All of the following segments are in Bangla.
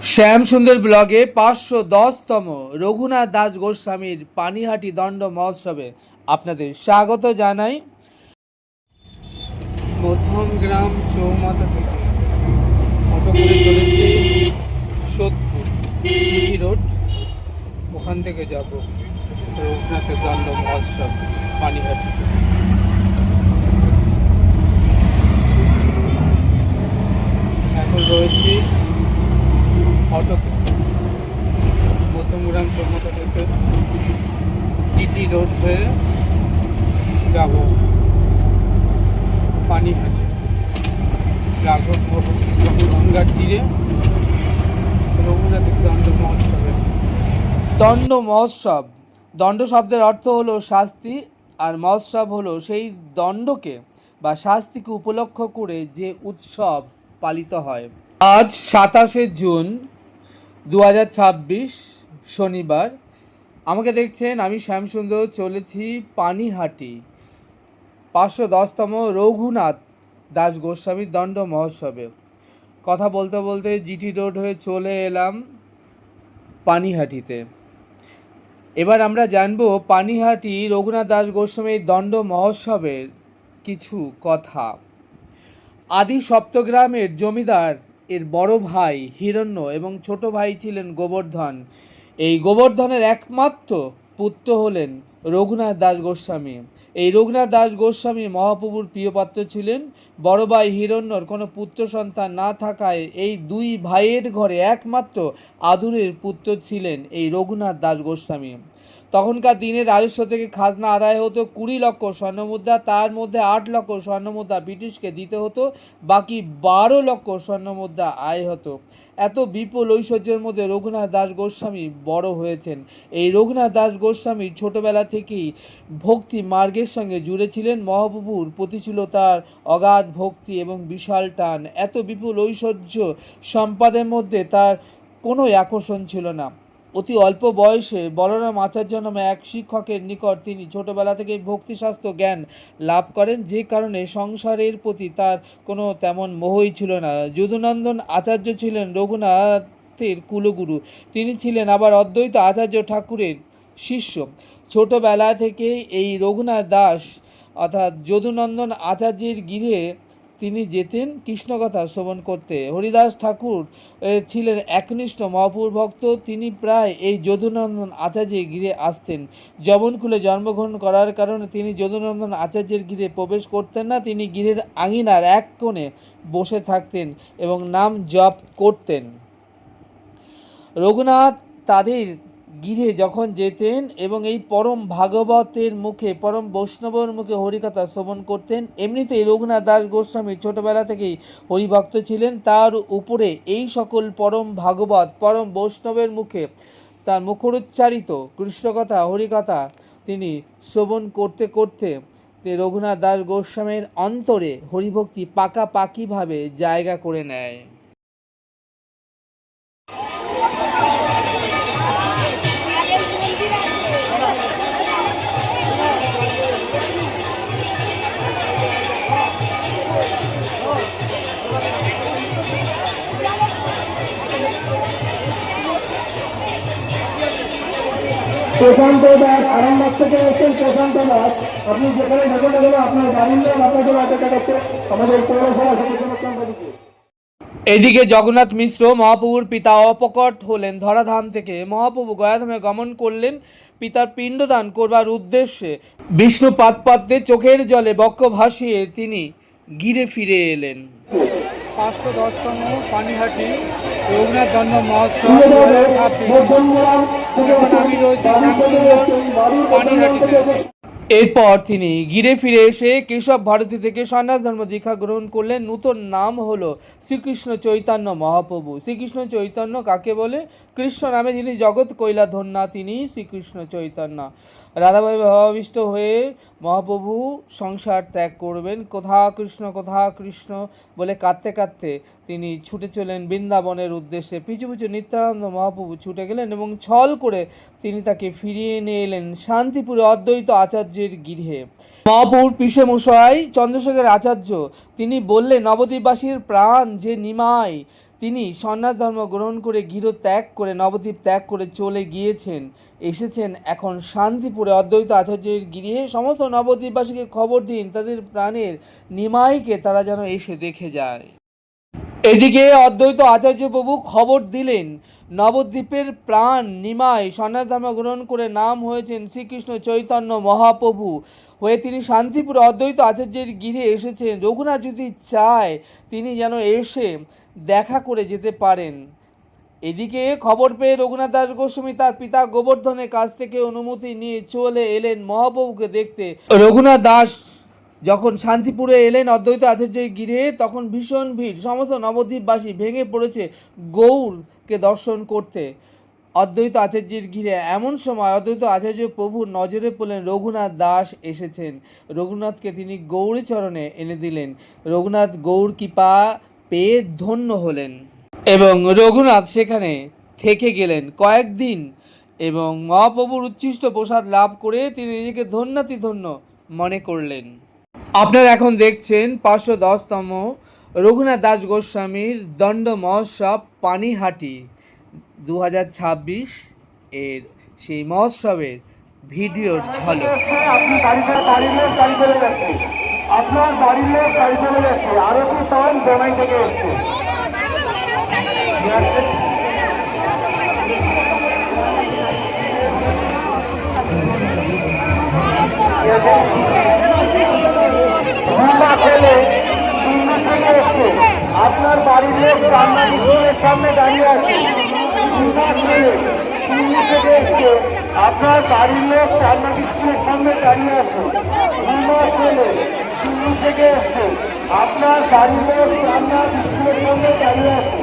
শ্যাম সুন্দর ব্লগে 510তম রঘুনাথ দাস গোস্বামীর পানিহাটি দণ্ড মহোৎসবে আপনাদের স্বাগত জানাই। মধ্যমগ্রাম চৌমাথা থেকে অটো করে চলেছি সোদপুর জিটি রোড, ওখান থেকে যাব রঘুনাথের দণ্ড মহোৎসব পানিহাটি। এখন রয়েছি অটোতে মধ্যমগ্রাম চৌমাথা থেকে জিটি রোড হয়ে যাব পানিহাটি গঙ্গার তীরে রঘুনাথের দণ্ড মহোৎসবে। দণ্ড মহোৎসব, দণ্ড শব্দের অর্থ হলো শাস্তি, আর মহোৎসব হলো সেই দণ্ডকে বা শাস্তিকে উপলক্ষ করে যে উৎসব পালিত হয়। আজ 27শে জুন 2026 শনিবার। আমাকে দেখছেন, আমি শ্যামসুন্দর চলেছি পানিহাটি 510তম রঘুনাথ দাস গোস্বামীর দণ্ড মহোৎসবে। কথা বলতে বলতে জিটি রোড হয়ে চলে এলাম পানিহাটিতে। এবার আমরা জানবো পানিহাটি রঘুনাথ দাস গোস্বামীর দণ্ড মহোৎসবের কিছু কথা। আদি সপ্তগ্রামের জমিদার এর বড় ভাই হিরণ্য এবং ছোট ভাই ছিলেন গোবর্ধন। এই গোবর্ধনের একমাত্র পুত্র হলেন রঘুনাথ দাস গোস্বামী। এই রঘুনাথ দাস গোস্বামী মহাপ্রভুর প্রিয়পাত্র ছিলেন। বড় ভাই হিরণ্যর কোনো পুত্র সন্তান না থাকায় এই দুই ভাইয়ের ঘরে একমাত্র আদুরের পুত্র ছিলেন এই রঘুনাথ দাস গোস্বামী। তখনকার দিনে রাজস্ব থেকে খাজনা আদায় হতো 20 লক্ষ স্বর্ণমুদ্রা, তার মধ্যে 8 লক্ষ স্বর্ণমুদ্রা ব্রিটিশকে দিতে হতো, বাকি 12 লক্ষ স্বর্ণমুদ্রা আয় হতো। এত বিপুল ঐশ্বর্যের মধ্যে রঘুনাথ দাস গোস্বামী বড় হয়েছেন। এই রঘুনাথ দাস গোস্বামী ছোটবেলা থেকেই ভক্তি মার্গের সঙ্গে জুড়ে ছিলেন। মহাপ্রভুর প্রতি ছিল তার অগাধ ভক্তি এবং বিশাল টান। এত বিপুল ঐশ্বর্য সম্পাদের মধ্যে তার কোনো আকর্ষণ ছিল না। অতি অল্প বয়সে বলরাম আচার্য নামে এক শিক্ষকের নিকট তিনি ছোটবেলা থেকে ভক্তিশাস্ত্র জ্ঞান লাভ করেন, যে কারণে সংসারের প্রতি তার কোনো তেমন মোহই ছিল না। যদুনন্দন আচার্য ছিলেন রঘুনাথের কুলগুরু। তিনি ছিলেন আবার অদ্বৈত আচার্য ঠাকুরের শিষ্য। ছোটবেলা থেকে এই রঘুনাথ দাস অর্থাৎ যদুনন্দন আচার্যের গৃহে তিনি যেতেন কৃষ্ণকথা শ্রবণ করতে। হরিদাস ঠাকুর ছিলেন একনিষ্ঠ মহাপ্রভুর ভক্ত। তিনি প্রায় এই যদুনন্দন আচার্যের গৃহে আসতেন। যবনকুলে জন্মগ্রহণ করার কারণে তিনি যদুনন্দন আচার্যের গৃহে প্রবেশ করতেন না। তিনি গৃহের আঙিনার এক কোণে বসে থাকতেন এবং নাম জপ করতেন। রঘুনাথ তাদের গৃহে যখন যেতেন এবং এই পরম ভাগবতের মুখে, পরম বৈষ্ণবের মুখে হরিকথা শ্রবণ করতেন। এমনিতেই রঘুনাথ দাস গোস্বামী ছোটবেলা থেকেই হরিভক্ত ছিলেন। তার উপরে এই সকল পরম ভাগবত, পরম বৈষ্ণবের মুখে তার মুখোচ্চারিত কৃষ্ণকথা, হরিকথা তিনি শ্রবণ করতে করতে রঘুনাথ দাস গোস্বামীর অন্তরে হরিভক্তি পাকাপাকিভাবে জায়গা করে নেয়। প্রশান্ত দাস আরামবাগ থেকে এসেছেন। প্রশান্ত দাস, আপনি যেখানে থাকেন না কেন আপনার বাড়ির নাম আপনাদের হাতে দেখাচ্ছে আমাদের পৌরসভা থেকে সমস্যা। এদিকে জগন্নাথ মিশ্র মহাপ্রভুর পিতা অপকট হলেন ধরাধাম থেকে। মহাপ্রভু গয়াধামে গমন করলেন পিতার পিণ্ডদান করবার উদ্দেশ্যে। বিষ্ণু পাদপদ্মে চোখের জলে বক্ষ ভাসিয়ে তিনি গিরে ফিরে এলেন। 510তম পানিহাটি রঘুনাথ দণ্ড মহোৎসব 2026। আমি রয়েছি পানিহাটিতে। এরপর তিনি গিরে ফিরে এসে কেশব ভারতী থেকে সন্ন্যাস ধর্ম দীক্ষা গ্রহণ করলেন। নূতন নাম হলো শ্রীকৃষ্ণ চৈতন্য মহাপ্রভু। শ্রীকৃষ্ণ চৈতন্য কাকে বলে? কৃষ্ণ নামে যিনি জগৎ কৈলা ধন্যা তিনি শ্রীকৃষ্ণ চৈতন্য। রাধাভাই ভাবাবিষ্ট হয়ে মহাপ্রভু সংসার ত্যাগ করবেন। কোথা কৃষ্ণ বলে কাঁদতে কাঁদতে তিনি ছুটে চলেন বৃন্দাবনের উদ্দেশ্যে। পিছু পিছু নিত্যানন্দ মহাপ্রভু ছুটে গেলেন এবং ছল করে তিনি তাকে ফিরিয়ে নিয়ে এলেন শান্তিপুরে অদ্বৈত আচার্যের গৃহে। মহাপ্রভুর পিসেমশাই চন্দ্রশেখর আচার্য তিনি বললেন, নবদ্বীপবাসীর প্রাণ যে নিমায় তিনি সন্ন্যাস ধর্ম গ্রহণ করে গৃহ ত্যাগ করে নবদ্বীপ ত্যাগ করে চলে গিয়েছেন, এসেছেন এখন শান্তিপুরে অদ্বৈত আচার্যের গৃহে। সমস্ত নবদ্বীপবাসীকে খবর দিন, তাদের প্রাণের নিমাইকে তারা যেন এসে দেখে যায়। এদিকে অদ্বৈত আচার্য প্রভু খবর দিলেন, নবদ্বীপের প্রাণ নিমাই সন্ন্যাস ধর্ম গ্রহণ করে নাম হয়েছেন শ্রীকৃষ্ণ চৈতন্য মহাপ্রভু হয়ে তিনি শান্তিপুরে অদ্বৈত আচার্যের গৃহে এসেছেন। রঘুনাথ যদি চায় তিনি যেন এসে দেখা করে যেতে পারেন। এদিকে খবর পেয়ে রঘুনাথ দাস গোস্বামী তার পিতা গোবর্ধনের কাছ থেকে অনুমতি নিয়ে চলে এলেন মহাপ্রভুকে দেখতে। রঘুনাথ দাস যখন শান্তিপুরে এলেন অদ্বৈত আচার্যের গৃহে, তখন ভীষণ ভিড়, সমস্ত নবদ্বীপবাসী ভেঙে পড়েছে গৌরকে দর্শন করতে অদ্বৈত আচার্যের গৃহে। এমন সময় অদ্বৈত আচার্য প্রভুর নজরে পড়লেন রঘুনাথ দাস এসেছেন। রঘুনাথকে তিনি গৌরচরণে এনে দিলেন। রঘুনাথ গৌর কৃপা পেয়ে ধন্য হলেন এবং রঘুনাথ সেখানে থেকে গেলেন কয়েকদিন এবং মহাপ্রভুর উচ্ছিষ্ট প্রসাদ লাভ করে তিনি নিজেকে ধন্যাতিধন্য মনে করলেন। আপনারা এখন দেখছেন 510তম রঘুনাথ দাস গোস্বামীর দণ্ড মহোৎসব পানিহাটি 2026 এর সেই মহোৎসবের ভিডিওর ঝলক। আপনি বাড়ির লোক গাড়ি চলে যাচ্ছে, আপনার বাড়ির লোক গাড়ি চলে যাচ্ছে, আরো কি তখন জমাই থেকে এসছে। আপনার বাড়ির লোক রান্না মিস্ত্রির সামনে দাঁড়িয়ে আছে, আপনার বাড়ির লোক রান্না মিস্ত্রির সামনে দাঁড়িয়ে আছে, দিল্লি থেকে এসছে, আপনার বাড়ির লোক রান্না মিস্ত্রির সামনে দাঁড়িয়ে আছে।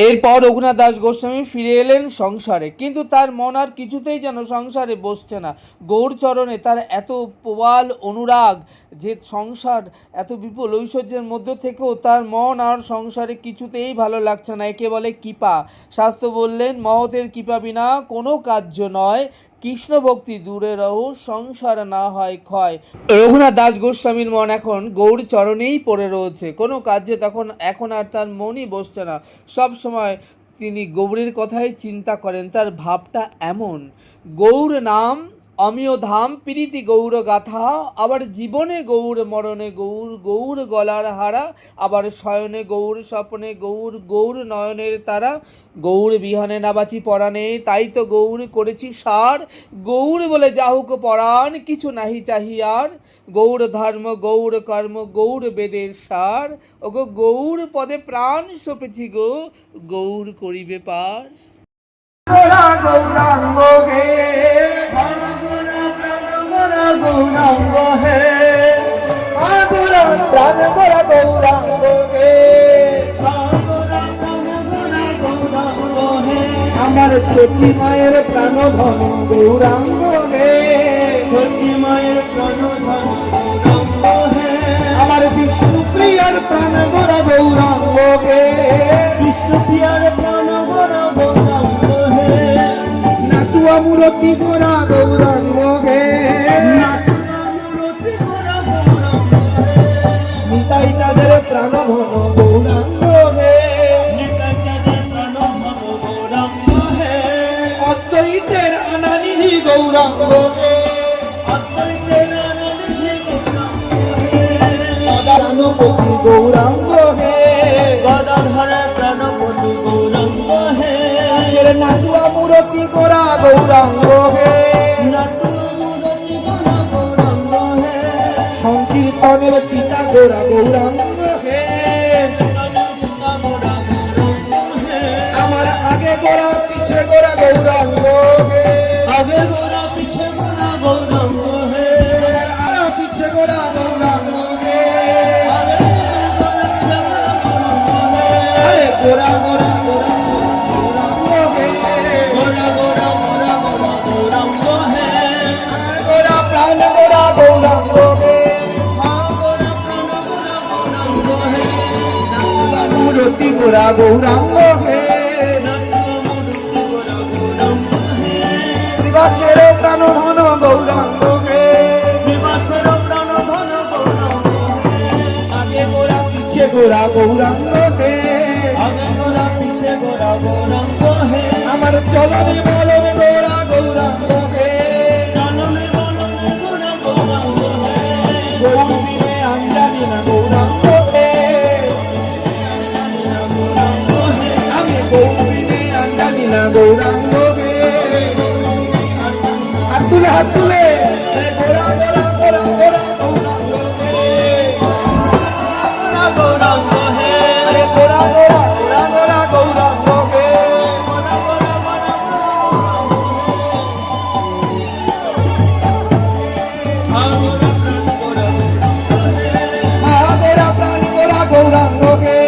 এরপর রঘুনাথ দাস গোস্বামী ফিরে এলেন সংসারে, কিন্তু তার মন আর কিছুতেই যেন সংসারে বসছে না। গৌরচরণে তার এত প্রবল অনুরাগ যে সংসার এত বিপুল ঐশ্বর্যের মধ্য থেকেও তার মন আর সংসারে কিছুতেই ভালো লাগছে না। একে বলে কৃপা। শাস্ত্র বললেন, মহতের কৃপা বিনা কোনো কার্য নয়, কৃষ্ণ ভক্তি দূরে রহু, সংসার না হয় ক্ষয়। রঘুনাথ দাস গোস্বামীর মন এখন গৌর চরণেই পড়ে রয়েছে, কোনো কার্যে এখন আর তার মনই বসছে না। সব সময় তিনি গৌরের কথাই চিন্তা করেন। তার ভাবটা এমন, গৌর নাম অমিয় ধাম, প্রীতি গৌর গাথা, আবার জীবনে গৌর, মরণে গৌর, গৌর গলার হারা, আবার শয়নে গৌর, স্বপ্নে গৌর, গৌর নয়নের তারা, গৌর বিহনে নাবাচি পরাণে, তাই তো গৌর করেছি সার, গৌর বলে যাহুক পরাণ, কিছু নাহি চাহিয়ার, গৌর ধর্ম গৌর কর্ম গৌর বেদের সার, ওগো গৌর পদে প্রাণ সপেছি গো, গৌর করিবে পার। গৌরাঙ্গ হে গৌরাঙ্গ হে প্রাণ গোরা গৌরাঙ্গ হে, আমার সচি মায়ের প্রাণ ধন গৌরাঙ্গ হে, সচি মায়ের প্রাণ ধন গৌরাঙ্গ হে, আমার বিষ্ণু প্রিয়ার প্রাণ গোরা গৌরাঙ্গ হে, বিষ্ণু প্রিয়ার প্রাণ গোরা গৌরাঙ্গ হে, নাতুয়া মূরতি গোরা গৌরাঙ্গ হে, নিতাই তাদের প্রাণ ধন গৌরাঙ্গ হে, অদ্বৈতের আনানিধি গৌরাঙ্গ হে, প্রাণপতি গৌরাঙ্গ হে, গদাধর প্রাণপতি গৌরাঙ্গ হে, নাটুয়া মূরতি গোরা গৌরাঙ্গ হে, সংকীর্তনের পিতা গোরা গৌরাঙ্গ হে, আমার আগে গোরা পিছে গোরা গৌরাঙ্গ হে, আগে গোরা পিছে গোরা গৌরাঙ্গ হে, আর পিছে গোরা গৌরাঙ্গ হে, আরে গোরা গোরা গোরা গৌরাঙ্গ হে, গোরা গোরা গোরা গোরা গৌরাঙ্গ হে, গোরা প্রাণ গোরা গৌরাঙ্গ হে, মূরতি গোরা গৌরাঙ্গ হে, বিবাসের প্রাণ ধন গৌরাঙ্গ হে, বিবাসের প্রাণ ধন গৌরাঙ্গ হে, আগে গোরা গৌরাঙ্গ হে আগে গোরা পিছে গোরা গৌরাঙ্গ হে আমার চলনে বলনে গোরা গৌরাঙ্গ হে চলনে বলনে গোরা গৌরাঙ্গ হে গৌর বিনে আঞ্জানি না গৌরাঙ্গ হে গৌরাঙ্গ হে আমি গৌর বিনে আঞ্জানি না গৌরাঙ্গ হে হাত তুলে গোরা গোরা গোরা গোরা গৌরাঙ্গ হে গৌরাঙ্গ হে আরে গোরা গোরা গোরা গোরা গৌরাঙ্গ হে গোরা প্রাণ গোরা গৌরাঙ্গ হে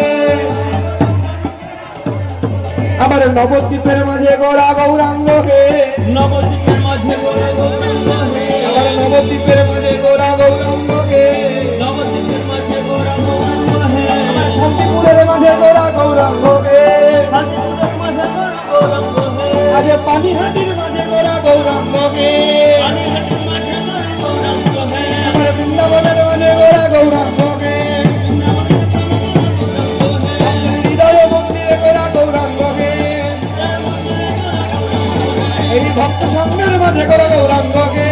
আমার নবদ্বীপের মাঝে গোরা গৌরাঙ্গ হে নবদ্বীপের মাঝে গোরা গৌরাঙ্গ হে আমার নবদ্বীপের মাঝে গোরা গৌরাঙ্গ হে নবদ্বীপের মাঝে গোরা গৌরাঙ্গ হে শান্তিপুরের মাঝে গোরা গৌরাঙ্গ হে শান্তিপুরের মাঝে গোরা গৌরাঙ্গ হে আজ পানিহাটির মাঝে গোরা গৌরাঙ্গ হে পানিহাটির মাঝে গোরা গৌরাঙ্গ হে আমার বৃন্দাবনের মাঝে গোরা গৌরাঙ্গ হে হৃদয় মন্দিরে গোরা গৌরাঙ্গ হে এই ভক্ত সঙ্গের মাঝে গোরা গৌরাঙ্গ হে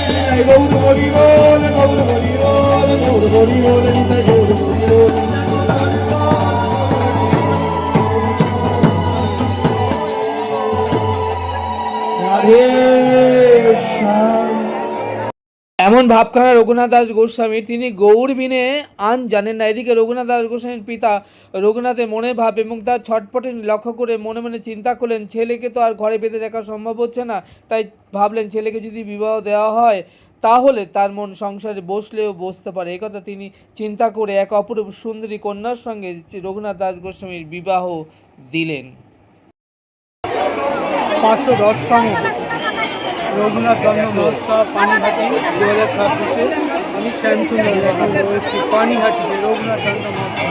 নিতাই গৌর হরি বল গৌর হরি বল গৌর হরি বল নিতাই গৌর হরি বল রাধে শ্যাম। এমন ভাবখানা রঘুনাথ দাস গোস্বামী, তিনি গৌর বিনে আন জানেন না। এদিকে রঘুনাথ দাস গোস্বামীর পিতা রঘুনাথের মনে ভাব এবং তার ছটপটে লক্ষ্য করে মনে মনে চিন্তা করলেন, ছেলেকে তো আর ঘরে বেঁধে রাখা সম্ভব হচ্ছে না। তাই ভাবলেন ছেলেকে যদি বিবাহ দেওয়া হয় তাহলে তার মন সংসারে বসলেও বসতে পারে। একথা তিনি চিন্তা করে এক অপরূপ সুন্দরী কন্যার সঙ্গে রঘুনাথ দাস গোস্বামীর বিবাহ দিলেন। 510তম রঘুনাথ জন্ম মহোৎসব পানিহাটি 2026-এ আমি শ্যামসুন্দর এখন রয়েছি পানিহাটিতে রঘুনাথ জন্ম মহোৎসব।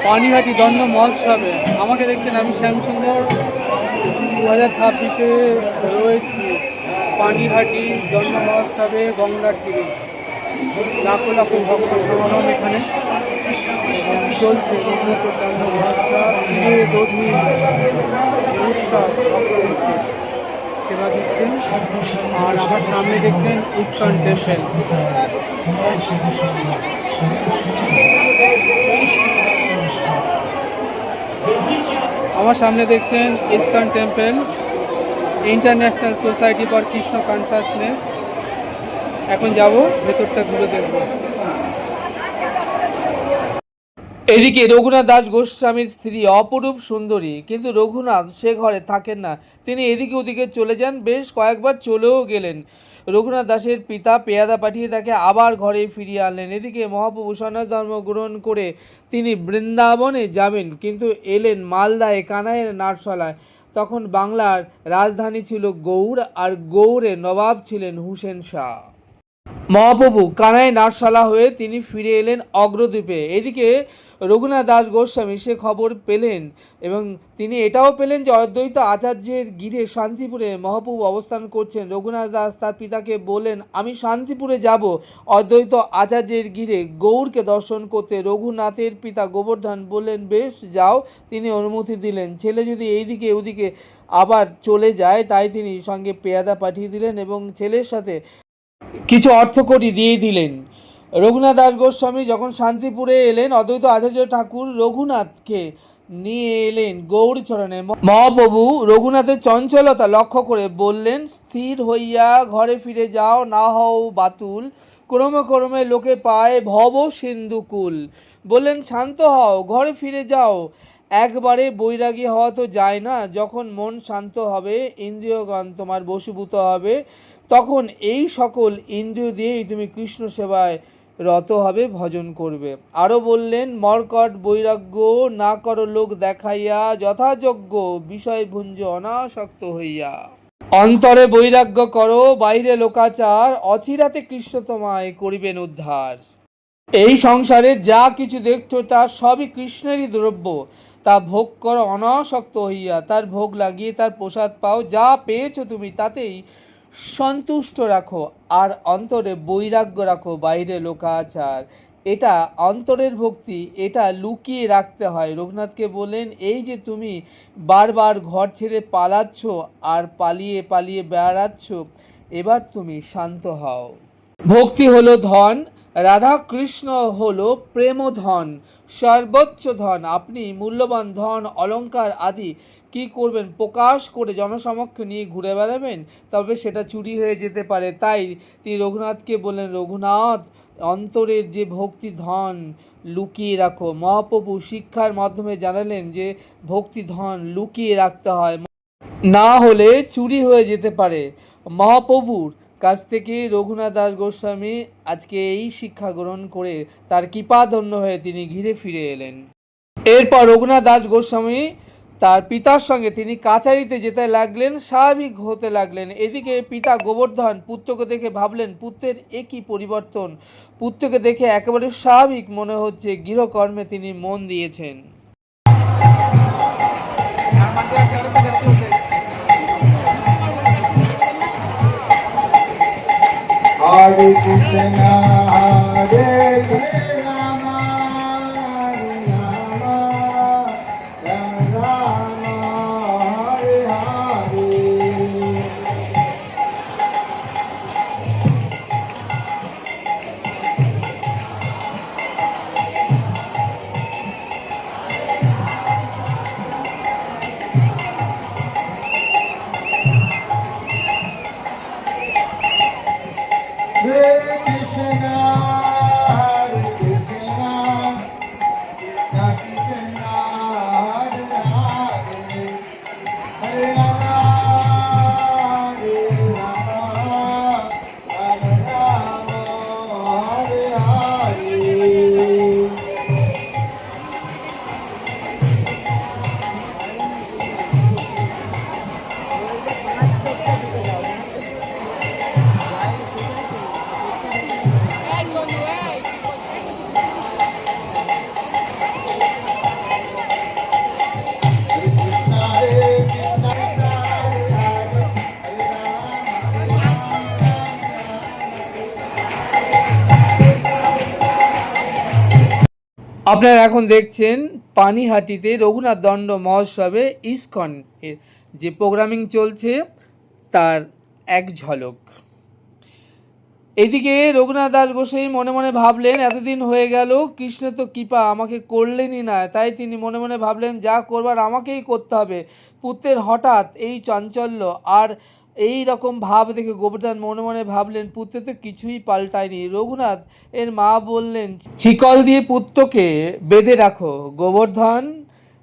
পানিহাটি দণ্ড মহোৎসবে আমাকে দেখছেন, আমি শ্যামসুন্দর 2026-এ রয়েছি পানিহাটি দণ্ড মহোৎসবে গঙ্গার তীরে। লাখো লাখো ভক্ত সমাগম এখানে চলছে। রঘুনাথ দণ্ড মহোৎসব চিরে দধি উৎসব, ভক্তদের সেবা দিচ্ছেন। আর আমার সামনে দেখছেন ইস্কন টেম্পল। আমার সামনে দেখছেন ISKCON temple, international society for Krishna consciousness. এখন যাব ভেতরটা ঘুরে দেখব। এদিকে রঘুনাথ দাস গোস্বামীর স্ত্রী অপরূপ সুন্দরী, কিন্তু রঘুনাথ সে ঘরে থাকেন না। তিনি এদিকে ওদিকে চলে যান, বেশ কয়েকবার চলেও গেলেন। রঘুনাথ দাসের পিতা পেয়াদা পাঠিয়ে তাকে আবার ঘরে ফিরিয়ে আনলেন। এদিকে মহাপ্রভু সন্ন্যাস ধর্ম গ্রহণ করে তিনি বৃন্দাবনে যাবেন, কিন্তু এলেন মালদায় কানাইয়ের নাটশালায়। তখন বাংলার রাজধানী ছিল গৌড়, আর গৌড়ে নবাব ছিলেন হুসেন শাহ। মহাপ্রভু কানাই নাটশালা হয়ে তিনি ফিরে এলেন অগ্রদ্বীপে। এদিকে রঘুনাথ দাস গোস্বামী সে খবর পেলেন এবং তিনি এটাও পেলেন যে অদ্বৈত আচার্যের গিরে শান্তিপুরে মহাপ্রভু অবস্থান করছেন। রঘুনাথ দাস তার পিতাকে বললেন, আমি শান্তিপুরে যাব অদ্বৈত আচার্যের গিরে গৌরকে দর্শন করতে। রঘুনাথের পিতা গোবর্ধন বললেন, বেশ যাও। তিনি অনুমতি দিলেন। ছেলে যদি এইদিকে ওদিকে আবার চলে যায়, তাই তিনি সঙ্গে পেয়াদা পাঠিয়ে দিলেন এবং ছেলের সাথে কিছু অর্থকড়ি দিয়ে দিলেন। রঘুনাথ দাস গোস্বামী যখন শান্তিপুরে এলেন, অদ্বৈত আচার্য ঠাকুর রঘুনাথকে নিয়ে এলেন গৌরচরণে। মহাপ্রভু রঘুনাথের চঞ্চলতা লক্ষ্য করে বললেন, স্থির হইয়া ঘরে ফিরে যাও, না হও বাতুল। ক্রমে ক্রমে লোকে পায় ভব সিন্ধুকুল। বললেন, শান্ত হও, ঘরে ফিরে যাও। একবারে বৈরাগী হওয়া তো যায় না। যখন মন শান্ত হবে, ইন্দ্রিয়গণ তোমার বশীভূত হবে, তখন এই সকল ইন্দ্রিয় দিয়েই তুমি কৃষ্ণ সেবায় রত হবে, ভজন করবে। আরও বললেন, মর্কট বৈরাগ্য না করো লোক দেখাইয়া, যথাযোগ্য বিষয় ভুঞ্জ অনাসক্ত হইয়া। অন্তরে বৈরাগ্য করো, বাইরে লোকাচার, অচিরাতে কৃষ্ণ তোমায় করিবেন উদ্ধার। এই সংসারে যা কিছু দেখছো তা সবই কৃষ্ণেরই দ্রব্য, তা ভোগ করো অনাসক্ত হইয়া, তার ভোগ লাগিয়ে তার প্রসাদ পাও, যা পেয়েছো তুমি তাতেই সন্তুষ্ট রাখো, আর অন্তরে বৈরাগ্য রাখো, বাইরে লোকাচার। এটা অন্তরের ভক্তি, এটা লুকিয়ে রাখতে হয়। রঘুনাথকে বললেন, এই যে তুমি বারবার ঘর ছেড়ে পালাচ্ছ আর পালিয়ে পালিয়ে বেড়াচ্ছ, এবার তুমি শান্ত হও। ভক্তি হলো ধন, রাধা কৃষ্ণ হলো প্রেমধন, সর্বোচ্চ ধন। আপনি মূল্যবান ধন অলংকার আদি কি করবেন? প্রকাশ করে জনসমক্ষে নিয়ে ঘুরে বেড়াবেন, তবে সেটা চুরি হয়ে যেতে পারে। তাই তিনি রঘুনাথকে বললেন, রঘুনাথ, অন্তরের যে ভক্তি ধন লুকিয়ে রাখো। মহাপ্রভু শিক্ষার মাধ্যমে জানালেন যে ভক্তি ধন লুকিয়ে রাখতে হয়, না হলে চুরি হয়ে যেতে পারে। মহাপ্রভুর কাছ থেকে রঘুনাথ দাস গোস্বামী আজকে এই শিক্ষা গ্রহণ করে তার কৃপাধন্য হয়ে তিনি ঘিরে ফিরে এলেন। এরপর রঘুনাথ দাস গোস্বামী তার পিতার সঙ্গে তিনি কাচারিতে যেতে লাগলেন, স্বাভাবিক হতে লাগলেন। এদিকে পিতা গোবর্ধন পুত্রকে দেখে ভাবলেন, পুত্রের একই পরিবর্তন, পুত্রকে দেখে একেবারে স্বাভাবিক মনে হচ্ছে, গৃহকর্মে তিনি মন দিয়েছেন। Hare Krishna, Hare Krishna, Hare Rama, Rama Rama, Hare Hare. Hare Krishna, Hare Krishna, Krishna Krishna, Hare Hare, Hare Rama, Hare Rama, Rama Rama, Hare Hare. আপনারা এখন দেখছেন পানিহাটিতে রঘুনাথ দণ্ড মহোৎসবে ইসকন এর যে প্রোগ্রামিং চলছে তার এক ঝলক। এদিকে রঘুনাথ দাস গোসাই মনে মনে ভাবলেন, এতদিন হয়ে গেল কৃষ্ণ তো কৃপা আমাকে করলেনই না, তাই তিনি মনে মনে ভাবলেন যা করবার আমাকেই করতে হবে। পুত্রের হঠাৎ এই চাঞ্চল্য আর এই রকম ভাব দেখে গোবর্ধন মনে মনে ভাবলেন, পুত্র তো কিছুই পাল্টায়নি। রঘুনাথ এর মা বললেন, শিকল দিয়ে পুত্রকে বেঁধে রাখো। গোবর্ধন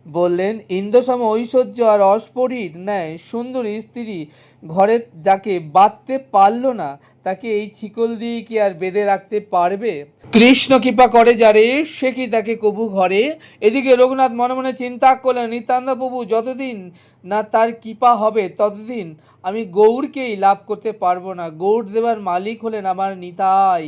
বললেন, ইন্দ্রসম ঐশ্বর্য আর অস্ফরির ন্যায় সুন্দরী স্ত্রী ঘরে যাকে বাঁধতে পারল না, তাকে এই শিকল দিয়ে কি আর বেঁধে রাখতে পারবে? কৃষ্ণ কৃপা করে যারে, সে কি তাকে কবু ঘরে? এদিকে রঘুনাথ মনে মনে চিন্তা করলেন, নিত্যানন্দ প্রভু যতদিন না তার কৃপা হবে ততদিন আমি গৌরকেই লাভ করতে পারবো না। গৌর দেবার মালিক হলেন আমার নিতাই।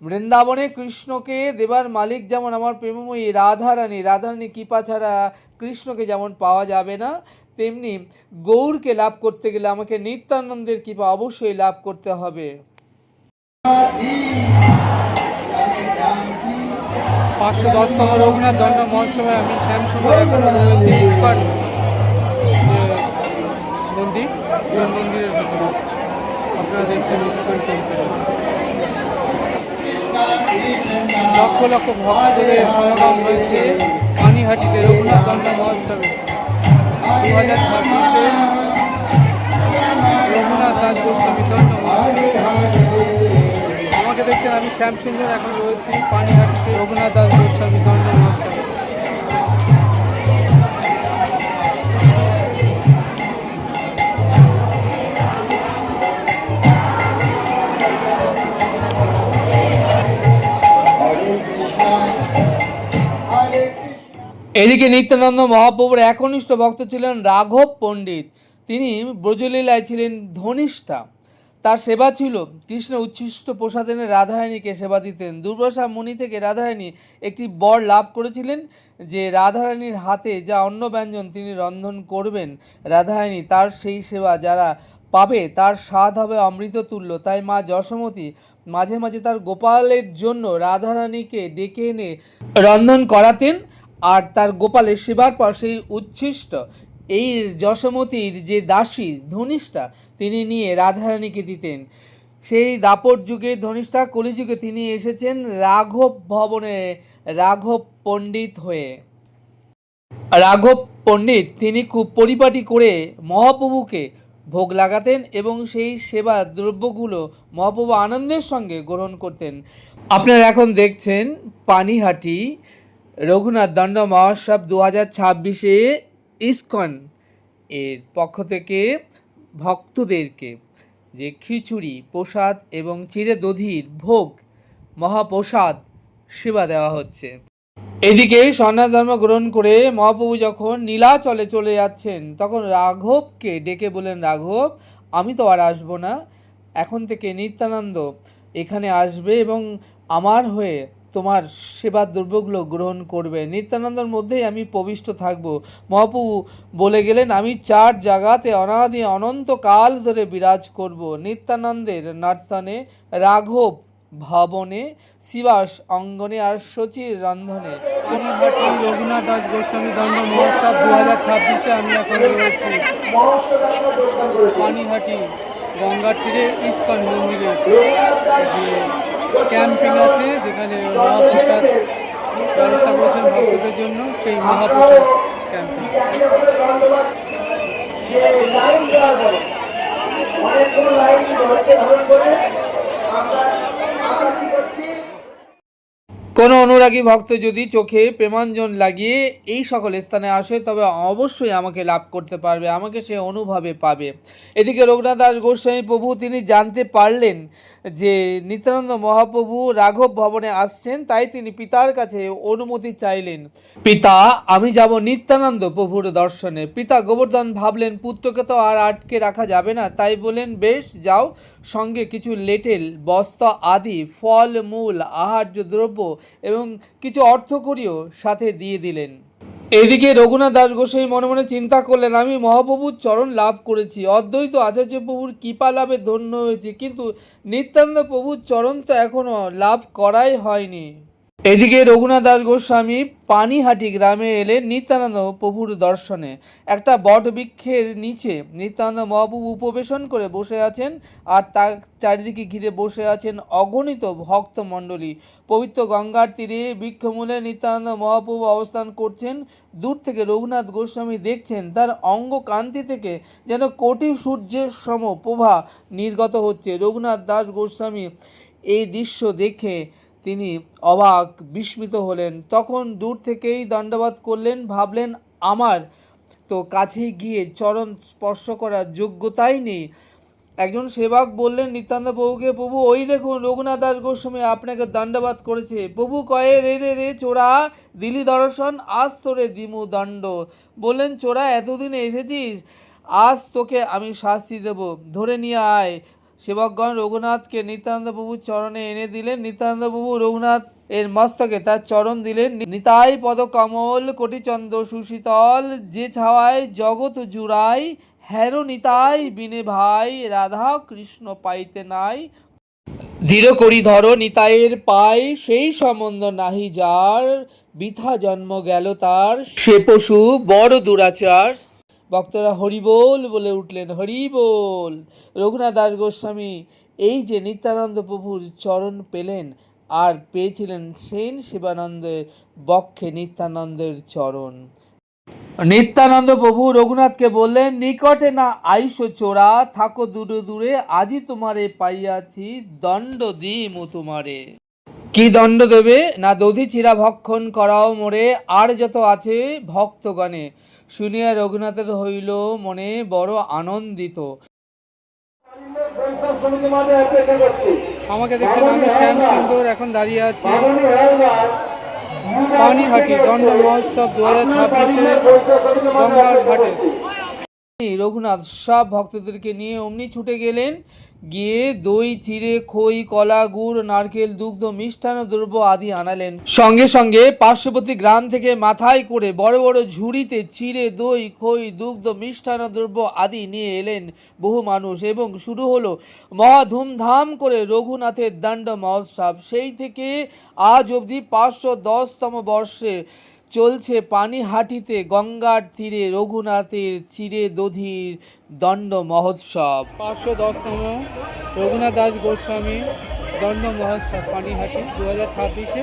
বৃন্দাবনে কৃষ্ণকে দেবার মালিক যেমন আমার প্রেমময়ী রাধারানী, রাধারানী কৃপা ছাড়া কৃষ্ণকে যেমন পাওয়া যাবে না, তেমনি গৌরকে লাভ করতে গেলে আমাকে নিত্যানন্দের কৃপা অবশ্যই লাভ করতে হবে। 510তম রঘুনাথ দণ্ড মহোৎসবে আমি শ্যামসুন্দর এখন রয়েছে ইস্কন মন্দির, ইস্কন মন্দিরের ভিতরে। আপনারা দেখছেন ইস্কন টেম্পল। লক্ষ লক্ষ ভক্তদের সমাগম হয়েছে পানিহাটিতে রঘুনাথ দণ্ড মহোৎসবে 2026-এর রঘুনাথ দাস গোস্বামী দণ্ড মহোৎসব। আমাকে দেখছেন আমি শ্যামসুন্দর এখন রয়েছি পানিহাটিতে রঘুনাথ দাস গোস্বামী দণ্ড মহোৎসবে। এদিকে নিত্যানন্দ মহাপ্রভুর একনিষ্ঠ ভক্ত ছিলেন রাঘব পণ্ডিত। তিনি ব্রজলীলায় ছিলেন ধনিষ্ঠা। তার সেবা ছিল কৃষ্ণ উচ্ছিষ্ট প্রসাদ এনে রাধারানীকে সেবা দিতেন। দুর্বাসা মুনি থেকে রাধারানী একটি বর লাভ করেছিলেন যে রাধারানীর হাতে যা অন্ন ব্যঞ্জন তিনি রন্ধন করবেন, রাধারানী তার সেই সেবা যারা পাবে তার স্বাদ হবে অমৃত তুল্য। তাই মা যশোমতী মাঝে মাঝে তার গোপালের জন্য রাধারানীকে ডেকে এনে রন্ধন করাতেন, আর তার গোপালের সেবার পর সেই উচ্ছিষ্ট এই যশোমতীর যে দাসী ধনিষ্ঠা তিনি নিয়ে রাধারানীকে দিতেন। সেই দাপট যুগে ধনিষ্ঠা, কলিযুগে তিনি এসেছেন রাঘব ভবনে রাঘব পণ্ডিত হয়ে। রাঘব পণ্ডিত তিনি খুব পরিপাটি করে মহাপ্রভুকে ভোগ লাগাতেন এবং সেই সেবা দ্রব্যগুলো মহাপ্রভু আনন্দের সঙ্গে গ্রহণ করতেন। আপনারা এখন দেখছেন পানিহাটি রঘুনাথ দণ্ড মহোৎসব 2026-এ ইসকন এর পক্ষ থেকে ভক্তদেরকে যে খিচুড়ি প্রসাদ এবং চিড়ে দধির ভোগ মহাপ্রসাদ সেবা দেওয়া হচ্ছে। এদিকে সন্ন্যাস ধর্ম গ্রহণ করে মহাপ্রভু যখন নীলাচলে চলে যাচ্ছেন তখন রাঘবকে ডেকে বলেন, রাঘব আমি তো আর আসবো না, এখন থেকে নিত্যানন্দ এখানে আসবে এবং আমার হয়ে তোমার সেবার দ্রব্যগুলো গ্রহণ করবে, নিত্যানন্দের মধ্যেই আমি প্রবিষ্ট থাকব। মহাপ্রভু বলে গেলেন, আমি 4 জায়গাতে অনাদি অনন্তকাল ধরে বিরাজ করব, নিত্যানন্দের নর্তনে, রাঘব ভবনে, শিবাস অঙ্গনে আর শচীর রন্ধনে। পানিহাটি রঘুনাথ দাস গোস্বামী দণ্ড মহোৎসব 2026-এ আমি এখন রয়েছি পানিহাটি গঙ্গার তীরে ইসকন মন্দিরে যে ক্যাম্পিং আছে, যেখানে মহাপ্রসাদ ব্যবস্থা করেছেন ভক্তদের জন্য, সেই মহাপ্রসাদ ক্যাম্পিং। কোনো অনুরাগী ভক্ত যদি চোখে প্রেমাঞ্জন লাগিয়ে এই সকল স্থানে আসে তবে অবশ্যই আমাকে লাভ করতে পারবে, আমাকে সে অনুভবে পাবে। এদিকে রঘুনাথ দাস গোস্বামী প্রভু তিনি জানতে পারলেন যে নিত্যানন্দ মহাপ্রভু রাঘব ভবনে আসছেন, তাই তিনি পিতার কাছে অনুমতি চাইলেন। পিতা আমি যাব নিত্যানন্দ প্রভুর দর্শনে। পিতা গোবর্ধন ভাবলেন পুত্রকে তো আর আটকে রাখা যাবে না, তাই বলেন বেশ যাও, সঙ্গে কিছু লেটেল বস্ত্র আদি ফল মূল আহার্য দ্রব্য এবং কিছু অর্থকড়িও সাথে দিয়ে দিলেন। এদিকে রঘুনাথ দাস গোস্বামী মনে মনে চিন্তা করলেন, আমি মহাপ্রভুর চরণ লাভ করেছি, অদ্বৈত আচার্য প্রভুর কৃপা লাভে ধন্য হয়েছি, কিন্তু নিত্যানন্দ প্রভুর চরণ তো এখনো লাভ করাই হয়নি। এদিকে রঘুনাথ দাস গোস্বামী পানিহাটি গ্রামে এলেন নিত্যানন্দ প্রভুর দর্শনে। একটা বট বৃক্ষের নিচে নিত্যানন্দ মহাপ্রভু উপবেশন করে বসে আছেন, আর তার চারিদিকে ঘিরে বসে আছেন অগণিত ভক্তমণ্ডলী। পবিত্র গঙ্গার তীরে বৃক্ষমূলে নিত্যানন্দ মহাপ্রভু অবস্থান করছেন। দূর থেকে রঘুনাথ গোস্বামী দেখছেন তার অঙ্গ কান্তি থেকে যেন কোটি সূর্যের সম প্রভা নির্গত হচ্ছে। রঘুনাথ দাস গোস্বামী এই দৃশ্য দেখে তিনি অবাক বিস্মিত হলেন। তখন দূর থেকেই দণ্ডবাদ করলেন, ভাবলেন আমার তো কাছে গিয়ে চরণ স্পর্শ করার যোগ্যতাই নেই। একজন সেবক বললেন নিত্যানন্দ প্রভুকে, প্রভু ওই দেখুন রঘুনাথ দাস গোস্বামী আপনাকে দণ্ডবাদ করেছে। প্রভু কয়ে, রে রে রে চোরা দিলি দর্শন, আজ তোরে দিমু দণ্ড। বললেন, চোরা এতদিনে এসেছিস, আজ তোকে আমি শাস্তি দেব, ধরে নিয়ে আয়। সেবকগণ রঘুনাথকে নিত্যানন্দ প্রভুর চরণে এনে দিলেন। নিত্যানন্দ প্রভু রঘুনাথ এর মস্তকে তার চরণ দিলেন। নিতাই পদ কমল কোটিচন্দ্র সুশীতল, যে ছাওয়ায় জগৎ জুড়াই, হেরো নিতাই বিনে ভাই, রাধা কৃষ্ণ পাইতে নাই। দৃঢ় করি ধরো নিতাইয়ের পায়, সেই সম্বন্ধ নাহি যার, বৃথা জন্ম গেল তার, সে পশু বড় দুরাচার। ভক্তরা হরিবোল বলে উঠলেন, হরিবোল। রঘুনাথ দাস গোস্বামী এই যে নিত্যানন্দ প্রভুর চরণ পেলেন, আর পেয়েছিলেন সেন শিবানন্দের বক্ষে নিত্যানন্দের চরণ। নিত্যানন্দ প্রভু রঘুনাথকে বললেন, নিকটে না আইসো চোরা, থাকো দূরে দূরে, আজি তোমারে পাইয়াছি, দণ্ড দিমু তোমারে। কি দণ্ড দেবে না, দধি চিরা ভক্ষণ করাও মোরে, আর যত আছে ভক্তগণে। শুনিয়া রঘুনাথের হইল মনে বড় আনন্দিত। আমাকে দেখছেন আমি শ্যাম সুন্দর এখন দাঁড়িয়ে আছি পানিহাটি দণ্ড মহোৎসব 2026-এ গঙ্গার ঘাটে। রঘুনাথ সব ভক্তদেরকে নিয়ে অমনি ছুটে গেলেন, গিয়ে দই চিড়ে খই কলা গুড় নারকেল দুগ্ধ মিষ্টান্ন দ্রব্য আদি আনালেন। সঙ্গে সঙ্গে পার্শ্ববর্তী গ্রাম থেকে মাথায় করে বড় বড় ঝুড়িতে চিড়ে দই খই দুগ্ধ মিষ্টান্ন দ্রব্য আদি নিয়ে এলেন বহু মানুষ, এবং শুরু হলো মহা ধুমধাম করে রঘুনাথের দণ্ড মহোৎসব। সেই থেকে আজ অবধি 510তম বর্ষে চলছে পানিহাটিতে গঙ্গার তীরে রঘুনাথের চিরে দধির দণ্ড মহোৎসব। 510তম রঘুনাথ দাস গোস্বামী দণ্ড মহোৎসব পানিহাটি 2026-এ।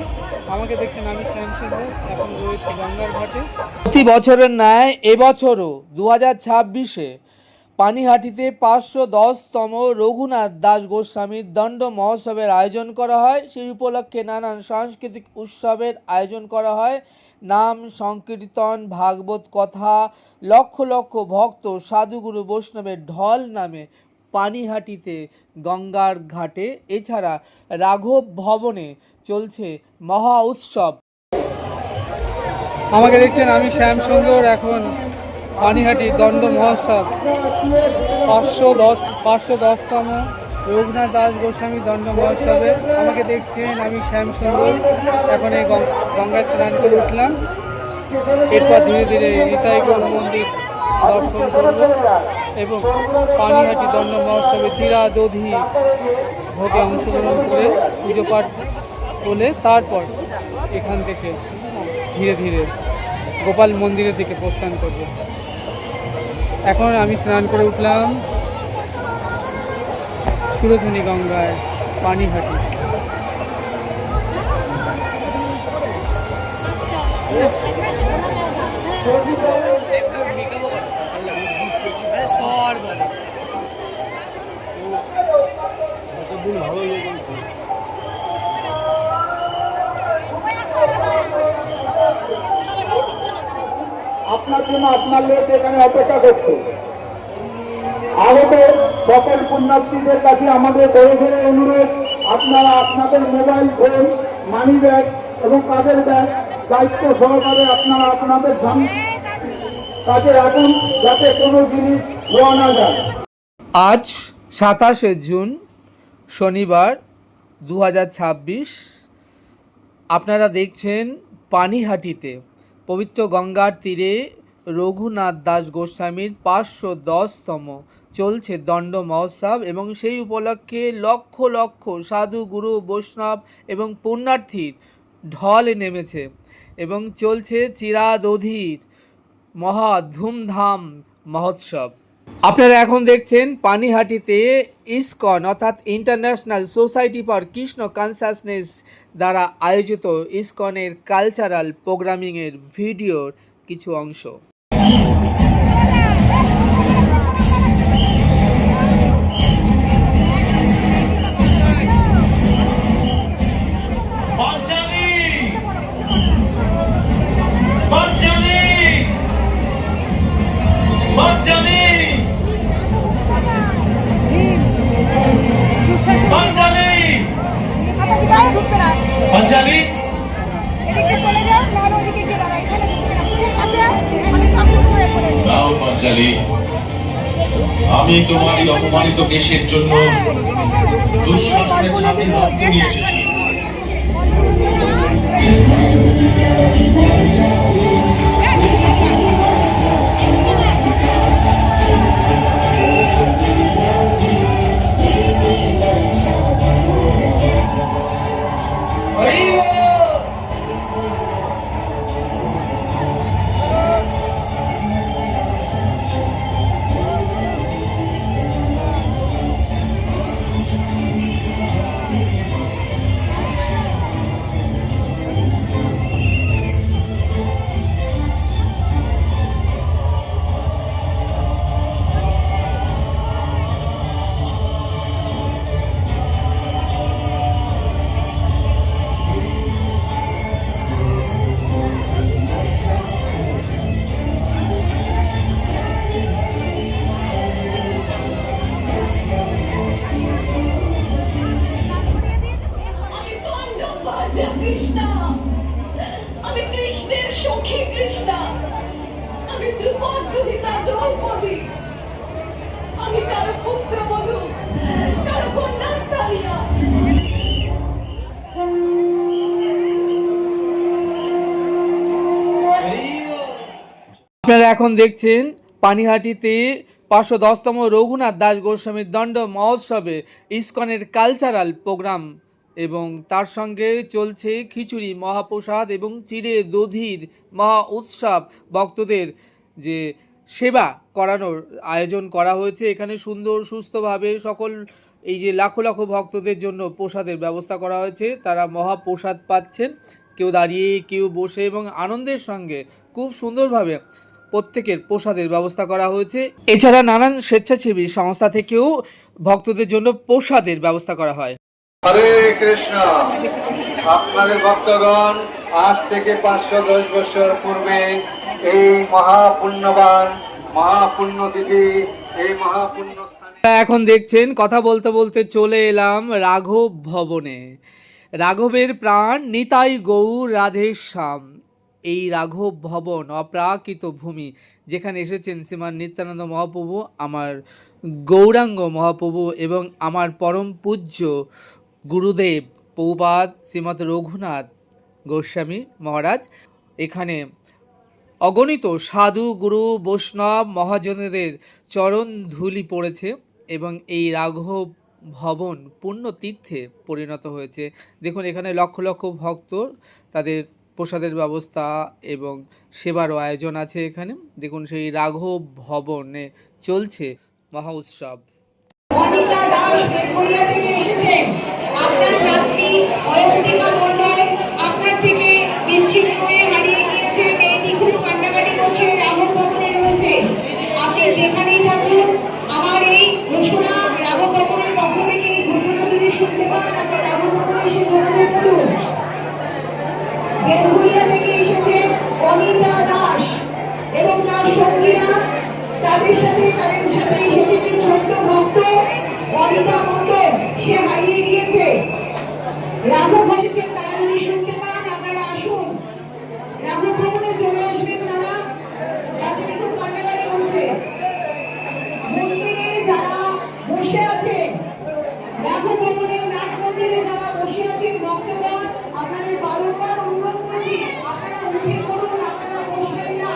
আমাকে দেখছেন আমি শ্যামসুন্দর, এখন রয়েছে গঙ্গার ঘাটে। প্রতি বছরের ন্যায় এবছরও 2026-এ পানিহাটিতে 510তম রঘুনাথ দাস গোস্বামীর দণ্ড মহোৎসবের আয়োজন করা হয়। সেই উপলক্ষে নানান সাংস্কৃতিক উৎসবের আয়োজন করা হয়। নাম সংকীর্তন ভাগবত কথা, লক্ষ লক্ষ ভক্ত সাধুগুরু বৈষ্ণবের ঢল নামে পানিহাটিতে গঙ্গার ঘাটে। এছাড়া রাঘব ভবনে চলছে মহা উৎসব। আমাকে দেখছেন আমি শ্যামসুন্দর, এখন পানিহাটি দণ্ড মহোৎসব 510তম রঘুনাথ দাস গোস্বামী দণ্ড মহোৎসবে। আমাকে দেখছেন আমি শ্যামসুন্দর, এখন এই গঙ্গায় স্নান করে উঠলাম। এরপর ধীরে ধীরে নিতাইগড় মন্দির দর্শন করব এবং পানিহাটি দণ্ড মহোৎসবে চিরা দধি ভোগে অংশগ্রহণ করে পুজো পাঠ বলে তারপর এখান থেকে ধীরে ধীরে গোপাল মন্দিরের দিকে প্রস্থান করব। এখন আমি স্নান করে উঠলাম সুরধনী গঙ্গায় পানিহাটি। আপনার জন্য আপনার লোক এখানে অপেক্ষা করছে। আগত সকল পুণ্যার্থীদের কাছে আমাদের বড় অনুরোধ, আপনারা আপনাদের মোবাইল ফোন মানি ব্যাগ এবং কাজের ব্যাগ দায়িত্ব সহকারে আপনারা আপনাদের কাছে রাখুন, যাতে কোনো জিনিস ধোয়া না যায়। আজ 27শে জুন শনিবার 2026। আপনারা দেখছেন পানিহাটিতে পবিত্র গঙ্গার তীরে রঘুনাথ দাস গোস্বামীর 510তম চলছে দণ্ড মহোৎসব, এবং সেই উপলক্ষে লক্ষ লক্ষ সাধু গুরু বৈষ্ণব এবং পুণ্যার্থীর ঢল নেমেছে এবং চলছে চিরাদধির মহা ধুমধাম মহোৎসব। আপনারা এখন দেখছেন পানিহাটিতে ইসকন অর্থাৎ international society for Krishna consciousness দ্বারা আয়োজিত ইসকনের কালচারাল প্রোগ্রামিংয়ের ভিডিওর কিছু অংশ। পাঞ্চালি দাও পাঞ্চালি, আমি তোমারই অপমানিত কেশের জন্য দুঃশাসনের ছাতির রক্ত নিয়ে এসেছি। কৃষ্ণা, আমি কৃষ্ণের সখী কৃষ্ণা, আমি দ্রুপদ দুহিতা দ্রৌপদী। আমি কারো পুত্রবধূ, কারো কন্যাস্থানীয়। আপনারা এখন দেখছেন পানিহাটিতে 510তম রঘুনাথ দাস গোস্বামীর দণ্ড মহোৎসবে ইসকনের কালচারাল প্রোগ্রাম এবং তার সঙ্গে চলছে খিচুড়ি মহাপ্রসাদ এবং চিড়ে দধির মহা উৎসব। ভক্তদের যে সেবা করানোর আয়োজন করা হয়েছে, এখানে সুন্দর সুস্থভাবে সকল এই যে লাখো লাখো ভক্তদের জন্য প্রসাদের ব্যবস্থা করা হয়েছে। তারা মহাপ্রসাদ পাচ্ছেন, কেউ দাঁড়িয়ে কেউ বসে, এবং আনন্দের সঙ্গে খুব সুন্দরভাবে প্রত্যেকের প্রসাদের ব্যবস্থা করা হয়েছে। এছাড়া নানান স্বেচ্ছাসেবী সংস্থা থেকেও ভক্তদের জন্য প্রসাদের ব্যবস্থা করা হয়। হরে কৃষ্ণ। আপনাদের ভক্তগণ আজ থেকে 510 বছর পূর্বে এই মহাপুণ্যবান মহাপুণ্যতিথি, এই মহাপুণ্য স্থানে এখন দেখছেন কথা বলতে বলতে চলে এলাম রাঘব ভবনে। রাঘবের প্রাণ নিতাই গৌর রাধেশ্যাম। এই রাঘব ভবন অপ্রাকৃত ভূমি, যেখানে এসেছেন শ্রীমান নিত্যানন্দ মহাপ্রভু, আমার গৌরাঙ্গ মহাপ্রভু এবং আমার পরম পূজ্য গুরুদেব প্রভুপাদ শ্রীমৎ রঘুনাথ গোস্বামী মহারাজ। এখানে অগণিত সাধু গুরু বৈষ্ণব মহাজনেদের চরণ ধুলি পড়েছে এবং এই রাঘব ভবন পুণ্য তীর্থে পরিণত হয়েছে। দেখুন, এখানে লক্ষ লক্ষ ভক্ত, তাদের প্রসাদের ব্যবস্থা এবং সেবারও আয়োজন আছে এখানে। দেখুন, সেই রাঘব ভবনে চলছে মহা উৎসব। অনিতা দাস বেলঘরিয়া থেকে এসেছেন। আপনার নাতনি অয়ন্তিকা মণ্ডল আপনার থেকে বিচ্ছিন্ন হয়ে হারিয়ে গিয়েছেন। মেয়েটি খুব কান্নাকাটি করছে, রাঘব ভবনে রয়েছে। আপনি যেখানেই থাকুন, আমার এই ঘোষণা রাঘব ভবনের পক্ষ থেকে এই ঘোষণা যদি শুনতে পান, আপনার রাঘব ভবনে এসে যোগাযোগ করুন। বেলঘরিয়া থেকে এসেছেন অনিতা দাস এবং তার সঙ্গীরা, তাদের সাথে এসেছে ছোট্ট ভক্ত অনিতা মণ্ডল, সে হারিয়ে গিয়েছে। রাঘব এসেছেন, তারা যদি শুনতে পান আপনারা আসুন, রাঘব ভবনে চলে আসবেন। তারা রাজনী খুব কান্নাকাটি করছে। মন্দিরে যারা বসে আছে, রাঘব ভবনের নাট মন্দিরে যারা বসে আছেন ভক্তগণ, আপনাদের বারবার অনুরোধ করছি, আপনারা উঠে পড়ুন, আপনারা বসবেন না।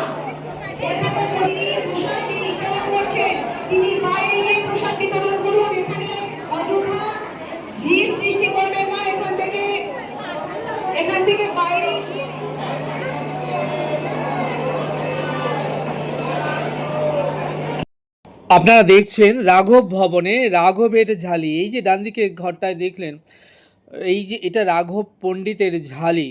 এখানে যিনি প্রসাদ বিতরণ করছেন, তিনি বাইরে গিয়ে প্রসাদ বিতরণ করুন। এখানে অযথা ভিড় সৃষ্টি করবেন না। এখান থেকে বাইরে আপনারা দেখছেন রাঘব ভবনে রাঘবের ঝালি। এই যে ডান দিকে ঘরটায় দেখলেন, এই যে এটা রাঘব পণ্ডিতের ঝালি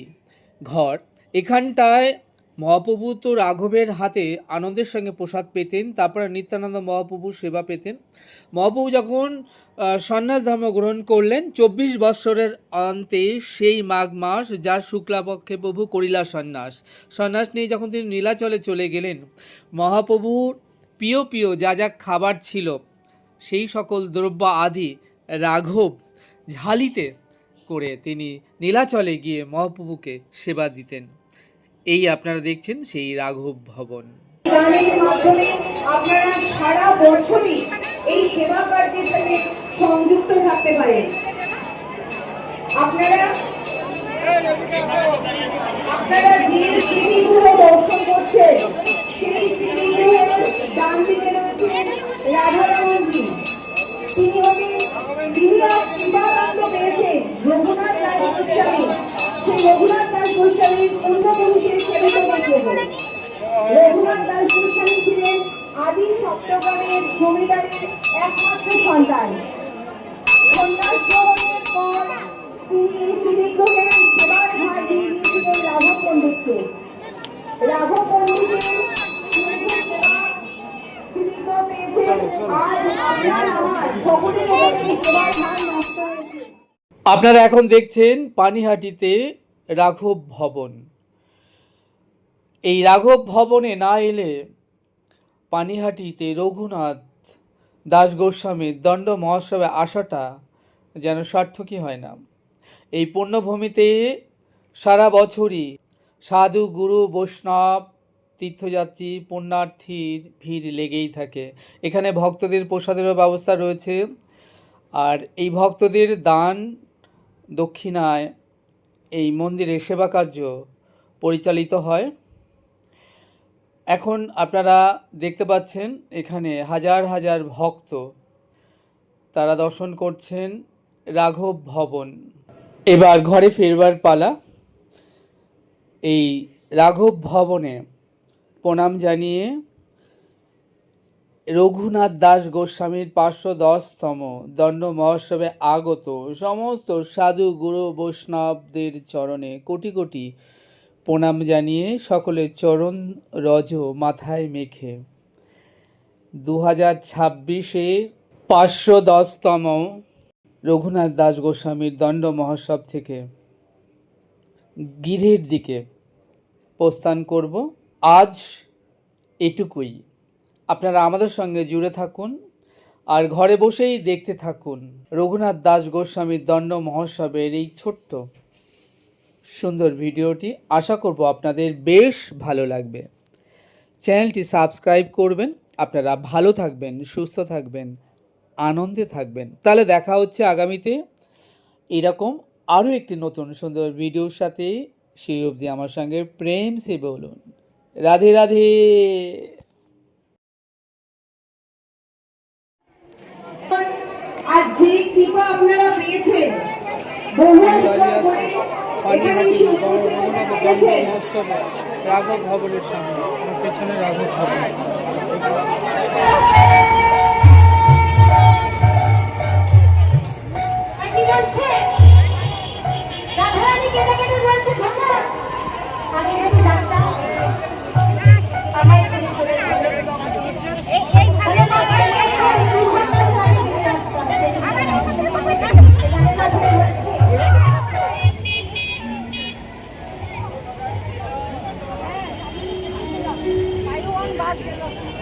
ঘর। এখানটায় মহাপ্রভু তো রাঘবের হাতে আনন্দের সঙ্গে প্রসাদ পেতেন, তারপরে নিত্যানন্দ মহাপ্রভু সেবা পেতেন। মহাপ্রভু যখন সন্ন্যাস ধর্ম গ্রহণ করলেন 24 বৎসরের অন্তে, সেই মাঘ মাস, যার শুক্লাপক্ষে প্রভু করিলা সন্ন্যাস নিয়ে যখন তিনি নীলাচলে চলে গেলেন, মহাপ্রভুর প্রিয় প্রিয় যা যা খাবার ছিল সেই সকল দ্রব্য আদি রাঘব ঝালিতে করে তিনি নীলাচলে গিয়ে মহাপ্রভুকে সেবা দিতেন। এই আপনারা দেখছেন সেই রাঘব ভবন। গানের মাধ্যমে আপনারা সারা বছরই এই সেবা কার্যের সাথে সংযুক্ত থাকতে পারেন। আপনারা যে স্মৃতিগুলো দর্শন করছেন, সেই স্মৃতিগুলোর ডান দিকে রয়েছে রাধারামজি। তিনি পেয়েছেন রঘুনাথ দাস গোস্বামী। সেই রঘুনাথ দাস গোস্বামীর পূর্ণপুরুষের চরিত্র দেব। রঘুনাথ দাস গোস্বামী ছিলেন আদি সপ্তগ্রামের জমিদারের একমাত্র সন্তান। সন্ন্যাস গ্রহণের পর তিনি শ্রীবিগ্রহের সেবার ভার দিয়ে দিয়েছিলেন রাঘব পণ্ডিতকে। রাঘব পণ্ডিতের শ্রীবিগ্রহ পেয়েছেন। আজ আপনার আমার সকলের উপরে সেবার ভার নষ্ট হয়েছে। আপনারা এখন দেখছেন পানিহাটিতে রাঘব ভবন। এই রাঘব ভবনে না এলে পানিহাটিতে রঘুনাথ দাস গোস্বামীর দণ্ড মহোৎসবে আসাটা যেন সার্থকই হয় না। এই পুণ্যভূমিতে সারা বছরই সাধু গুরু বৈষ্ণব তীর্থযাত্রী পুণ্যার্থীর ভিড় লেগেই থাকে। এখানে ভক্তদের প্রসাদেরও ব্যবস্থা রয়েছে, আর এই ভক্তদের দান দক্ষিণায় এই মন্দিরের সেবা কার্য পরিচালিত হয়। এখন আপনারা দেখতে পাচ্ছেন এখানে হাজার হাজার ভক্ত তারা দর্শন করছেন রাঘব ভবন। এবার ঘরে ফেরবার পালা। এই রাঘব ভবনে প্রণাম জানিয়ে রঘুনাথ দাস গোস্বামীর 510তম দণ্ড মহোৎসবে আগত সমস্ত সাধু গুরু বৈষ্ণবদের চরণে কোটি কোটি প্রণাম জানিয়ে সকলের চরণ রজ মাথায় মেখে 2026-এর 510তম রঘুনাথ দাস গোস্বামীর দণ্ড মহোৎসব থেকে গৃহের দিকে প্রস্থান করব। আজ এটুকুই। আপনারা আমাদের সঙ্গে জুড়ে থাকুন আর ঘরে বসেই দেখতে থাকুন রঘুনাথ দাস গোস্বামীর দণ্ড মহোৎসবের এই ছোট্ট সুন্দর ভিডিওটি। আশা করব আপনাদের বেশ ভালো লাগবে। চ্যানেলটি সাবস্ক্রাইব করবেন। আপনারা ভালো থাকবেন, সুস্থ থাকবেন, আনন্দে থাকবেন। তাহলে দেখা হচ্ছে আগামীতে এরকম আরও একটি নতুন সুন্দর ভিডিওর সাথে। সেই অবধি আমার সঙ্গে প্রেম সে বলুন রাধে রাধে। আর যে কৃপা আপনারা পেয়েছেন বহু বছর ধরে এখানে রঘুনাথ দণ্ড মহোৎসবে রাঘব ভবনের সামনে, আমার পেছনে রাঘব ভবন। কি বলছে রাধারানী কেটে কেটে বলছে ভাষা আমি নাকি জানতাম আমার শুরু করে এই ভালো লাগে I want back.